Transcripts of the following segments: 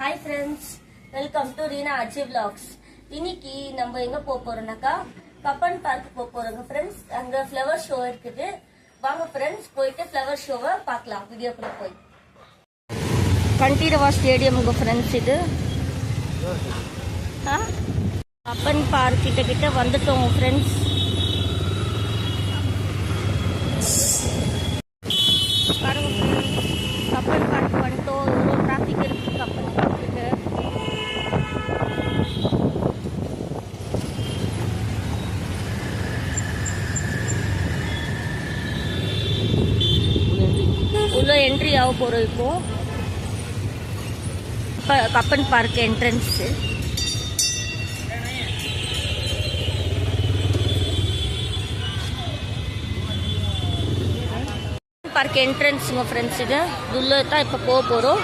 Hi friends, welcome to Reena Achi Vlogs. இன்னைக்கு நம்ம எங்க போறோம்னாக்கா கப்பன் பார்க் போறோங்க friends. அங்க ஃப்ளவர் ஷோ இருக்குது. வாங்க friends போயிட்டு ஃப்ளவர் ஷோவை பார்க்கலாம். வீடியோக்குள்ள போய். கண்டீரவா ஸ்டேடியம்ங்க friends இது. கப்பன் பார்க் கிட்ட வந்துட்டோம் friends. பாருங்க கப்பன் பார்க் வந்துட்டோம். எவ்வளோ டிராஃபிக் இருக்கு கப்பன் பார்க்குக்கு. உள்ள என்ட்ரி ஆக போகிறோம் இப்போ கப்பன் பார்க் என்ட்ரன்ஸ். பார்க் என்ட்ரன்ஸுங்க ஃப்ரெண்ட்ஸ். இது உள்ளே தான் இப்போ போக போகிறோம்.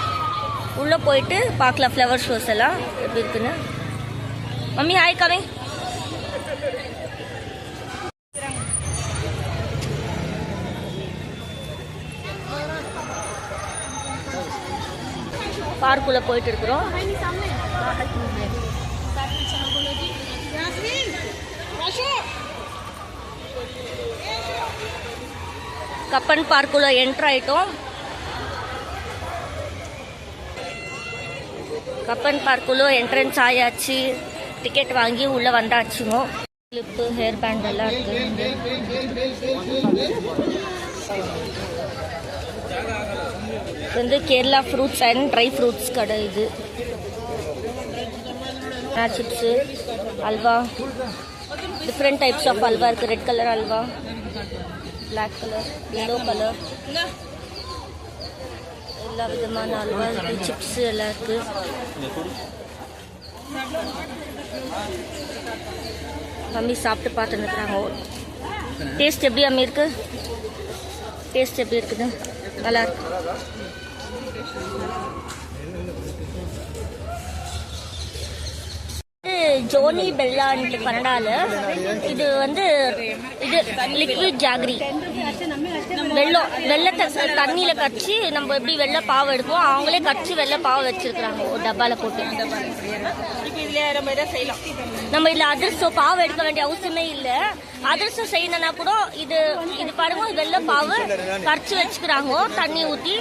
உள்ளே போயிட்டு பார்க்கலாம் ஃப்ளவர் ஷோஸ் எல்லாம் எப்படி இருக்குன்னு. Mummy hi கமே. பார்க்குள்ளே போயிட்டு இருக்கிறோம். கப்பன் பார்க்குள்ள என்ட்ரு ஆயிட்டோம். கப்பன் பார்க்குள்ள என்ட்ரன்ஸ் ஆயாச்சு. டிக்கெட் வாங்கி உள்ள வந்தாச்சுங்க. கிளிப்பு ஹேர் பேண்ட் எல்லாம் இருக்கு. வந்து Kerala fruits and dry fruits கடை இது. Chips halwa, different types of halwa இருக்குது. Red colour halwa, black colour, yellow colour, எல்லா விதமான அல்வா இருக்குது. சிப்ஸ் எல்லாம் இருக்குது. மம்மி சாப்பிட்டு பார்த்துன்னு இருக்கிறாங்க. டேஸ்ட் எப்படி அம்மி இருக்கு? டேஸ்ட் எப்படி இருக்குது? நல்லா இருக்கு. ஜோனி பெல்லான்ட்டு கனடால இது வந்து இது லிக்விட் ஜாகரி. வெள்ளத்தை தண்ணியில கடிச்சு நம்ம எப்படி வெள்ளை பாவை எடுப்போம், அவங்களே கடிச்சு வெள்ளை பாவை வச்சிருக்கிறாங்க ஒரு டப்பால போட்டு. நம்ம இதுல அதிர்ஷ்டம் பாவை எடுக்க வேண்டிய அவசியமே இல்லை. அதிர்ஷ்டம் செய்யணும்னா கூட இது பாருங்க, வெள்ளை பாவை கடிச்சு வச்சுக்கிறாங்க தண்ணி ஊற்றி.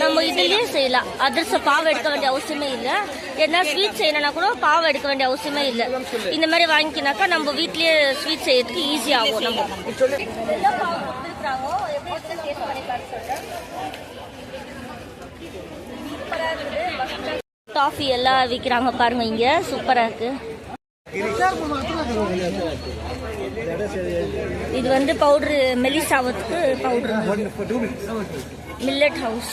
நம்ம இதுலயே செய்யலாம். அதிர்ஷ்டம் பாவை எடுக்க வேண்டிய அவசியமே இல்லை. ஏன்னா ஸ்வீட் செய்யணும்னா கூட பாவை எடுக்க வேண்டிய அவசியமே இல்லை. இந்த மாதிரி வாங்கிக்கினாக்கா நம்ம வீட்லயே ஸ்வீட் செய்யறதுக்கு ஈஸி ஆகும். நம்ம டாஃபி எல்லாம் விற்கிறாங்க பாருங்க. இங்க சூப்பரா இருக்கு. இது வந்து பவுடர் மெலிசாவத்துக்கு பவுடர். மில்லட் ஹவுஸ்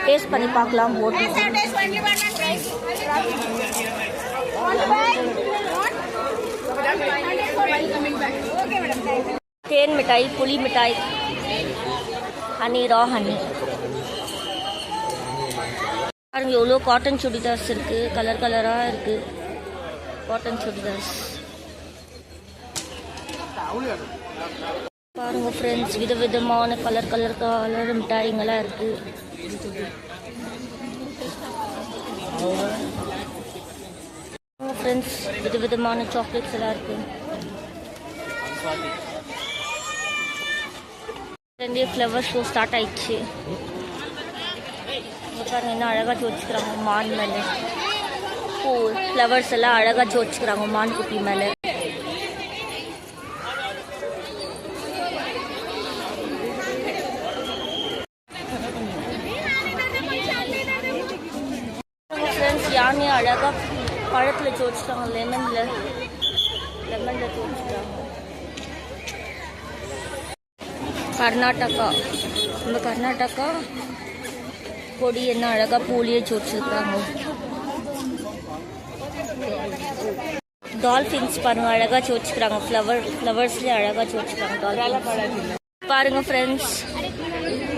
டேஸ்ட் பண்ணி பார்க்கலாம். தேன் மிட்டாய், புளி மிட்டாய், ஹனி, ரா ஹனி. பாருங்க எவ்வளோ காட்டன் சுடிதார்ஸ் இருக்கு. கலர் கலராக இருக்கு காட்டன் சுடிதார்ஸ். பாருங்க ஃப்ரெண்ட்ஸ், விதவிதமான கலர் மிட்டாய்ங்கெல்லாம் இருக்கு. ஃப்ரெண்ட்ஸ் விதவிதமான சாக்லேட்ஸ் எல்லாம் இருக்கு. ஃப்ளவர் ஷோ ஸ்டார்ட் ஆயிடுச்சு. பாருங்க என்ன அழகா ஜோடிச்சுக்கிறாங்க மான் மேல. பூ ஃப்ளவர்ஸ் எல்லாம் அழகா ஜோடிச்சுக்கிறாங்க மான் குட்டி மேல. யானையை அழகா பழத்துல ஜோடிச்சிட்டாங்க. லெமன்ல ஜோடிச்சிட்டாங்க. கர்நாடகா, நம்ம கர்நாடகா கொடி என்ன அழகா பூலியே ஜோடிச்சிருக்காங்க. டால்ஃபின்ஸ் பாருங்க அழகா ஜோடிச்சுக்கிறாங்க. ஃப்ளவர்ஸ்லயே அழகா ஜோடிச்சுக்கிறாங்க. பாருங்க ஃப்ரெண்ட்ஸ்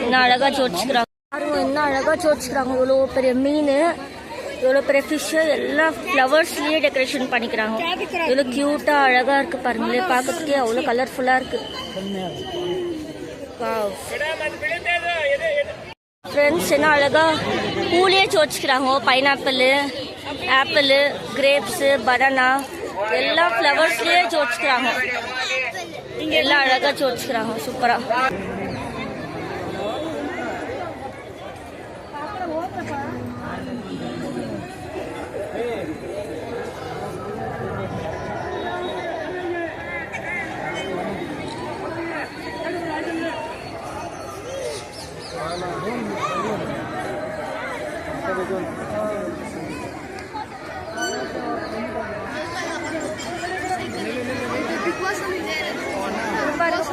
என்ன அழகா ஜோடிச்சுக்கிறாங்க. பாருங்க என்ன அழகா ஜோடிச்சுக்கிறாங்க. இவ்வளோ பெரிய மீன், எவ்வளோ பெரிய ஃபிஷ்ஷு எல்லாம் ஃப்ளவர்ஸ்லேயே டெக்கரேஷன் பண்ணிக்கிறாங்க. எவ்வளோ க்யூட்டாக அழகாக இருக்குது பாருங்களேன். பார்க்கறதுக்கே அவ்வளோ கலர்ஃபுல்லாக இருக்குது. ஃப்ரெண்ட்ஸ் என்ன அழகா பூலேயே வச்சுக்கிறாங்க. பைனாப்பிள், ஆப்பிள், கிரேப்ஸு, பனானா எல்லா ஃப்ளவர்ஸ்லேயே வச்சுக்கிறாங்க. எல்லாம் அழகா வச்சுக்கிறாங்க. சூப்பரா.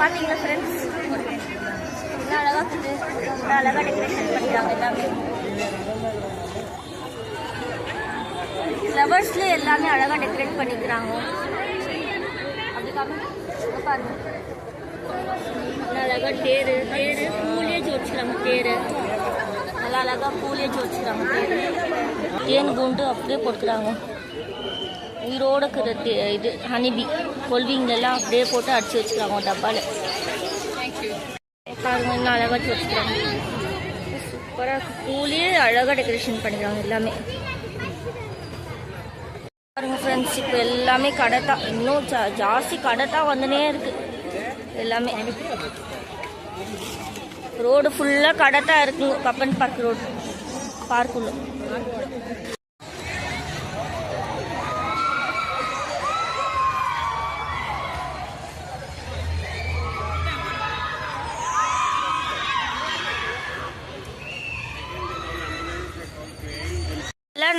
பாத்தீங்களா ஃப்ரெண்ட்ஸ், அழகா டெக்கரேஷன் பண்ணிட்டாங்க. எல்லாமே ஃப்ளவர்ஸ்ல எல்லாமே அழகா டெக்கரேட் பண்ணிக்கிறாங்க. அப்படி பாருங்க, அழகா தேரு பூலேயே வச்சுக்கிறாங்க. தேரு நல்லா அழகா பூலேயே வச்சுக்கிறாங்க. தேன் கூண்டு அப்படியே கொடுக்குறாங்க. உயிரோட இருக்கிற இது ஹனிபி கொல்விங்கெல்லாம் அப்படியே போட்டு அடிச்சு வச்சுக்கிறாங்க டப்பால. பாருங்க, இன்னும் அழகா வச்சுக்கிறாங்க. சூப்பராக பூலேயே அழகா டெக்கரேஷன் பண்ணிக்கிறாங்க எல்லாமே. பாருங்க ஃப்ரெண்ட்ஸ், இப்போ எல்லாமே கடை தான். இன்னும் ஜாஸ்தி கடை தான் வந்துனே இருக்கு. எல்லாமே ரோடு ஃபுல்லாக கடை தான் இருக்குங்க. கப்பன் பார்க் ரோடு பார்க்குள்ள.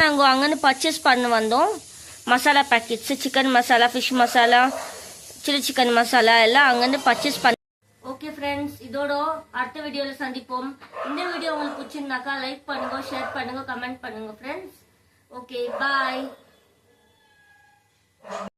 நாங்கள் அங்கேருந்து பர்ச்சேஸ் பண்ண வந்தோம். Masala packets, chicken masala, fish masala, chilli chicken masala எல்லாம் அங்கேருந்து பர்ச்சேஸ் பண்ண. ஓகே ஃப்ரெண்ட்ஸ், இதோட அடுத்த வீடியோவில் சந்திப்போம். இந்த வீடியோ உங்களுக்கு பிடிச்சிருந்தாக்கா லைக் பண்ணுங்க, ஷேர் பண்ணுங்க, கமெண்ட் பண்ணுங்க ஃப்ரெண்ட்ஸ். ஓகே, பாய்.